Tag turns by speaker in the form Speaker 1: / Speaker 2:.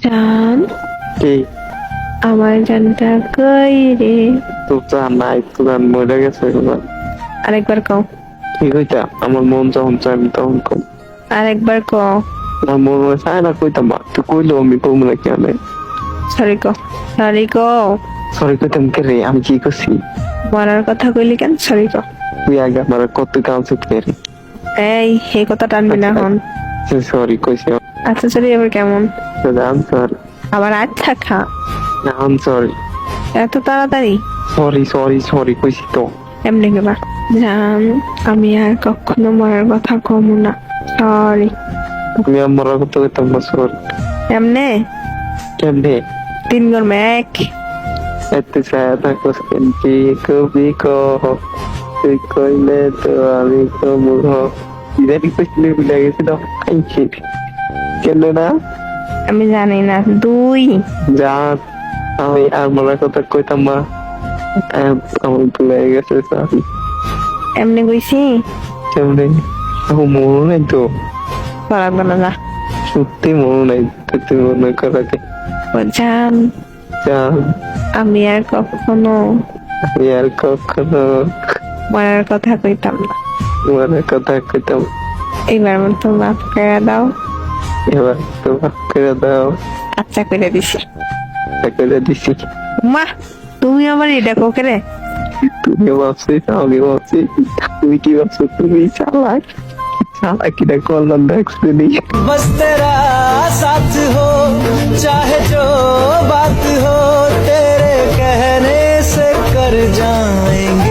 Speaker 1: জান,
Speaker 2: কি
Speaker 1: আমার জানটা কই রে?
Speaker 2: তো জান নাই, তো জান মরে গেছে এবার।
Speaker 1: আরেকবার কও,
Speaker 2: কি কইতা? আমার মন যখন চাই আমি তখন কম।
Speaker 1: আরেকবার কও।
Speaker 2: আমার মন চায় না কইতাম, মা তুই কইলো আমি কম না কেন?
Speaker 1: সরি কও, সরি কও।
Speaker 2: সরি কইতাম কে রে? আমি কি করছি?
Speaker 1: মরার কথা কইলি কেন? সরি কও।
Speaker 2: তুই আগে আমার কত কাজ কে রে?
Speaker 1: এই কথা টানবি না এখন।
Speaker 2: সরি কইছি।
Speaker 1: আচ্ছা সরি, এবার কেমন?
Speaker 2: জান সরি,
Speaker 1: আবার আচ্ছা খা।
Speaker 2: জান সরি,
Speaker 1: এত তাড়াতাড়ি?
Speaker 2: সরি সরি সরি কইছি তো।
Speaker 1: এমনি কেবা জান, আমি আর কখনো মরার কথা কমু না। সরি।
Speaker 2: আমি আমার কত কইতাম না, সরি।
Speaker 1: এমনে
Speaker 2: কেমনে?
Speaker 1: 3 গরমে 1।
Speaker 2: এত ছায়া থাকো কি কবি কহ, তুই কইলে তো আমি কমুহ। ইদানি কইছিলে ভুলে গেছি তো। কেন না?
Speaker 1: আমি জানি না। 2।
Speaker 2: জান, আমি আর মরার কথা কইতাম না। আমার ভুলে গেছে সরি।
Speaker 1: এমনি কইছি।
Speaker 2: কেমনে? আমার মনে নাই তো,
Speaker 1: লাগবে না যা।
Speaker 2: সত্যি মনে নাই। তুই মনে করাকে
Speaker 1: ও জান,
Speaker 2: জান,
Speaker 1: আমি আর কখনো
Speaker 2: আমি আর কখনো
Speaker 1: মরার কথা কইতাম না।
Speaker 2: মরার কথা কইতাম।
Speaker 1: এবার মতো মাফ করে দাও।
Speaker 2: এবার তো মাফ করে দাও।
Speaker 1: আচ্ছা করে দিছি।
Speaker 2: করে দিছি।
Speaker 1: মা, তুমি আমার এটা কোকে রে?
Speaker 2: তুমি ভাবছিস, আমি ভাবছি। তুমি কি ভাবছো? তুমি চালাক, চালাকিটা করলাম দেখছি নি।
Speaker 3: बस तेरा साथ हो, चाहे जो बात हो, तेरे कहने से कर जाएंगे।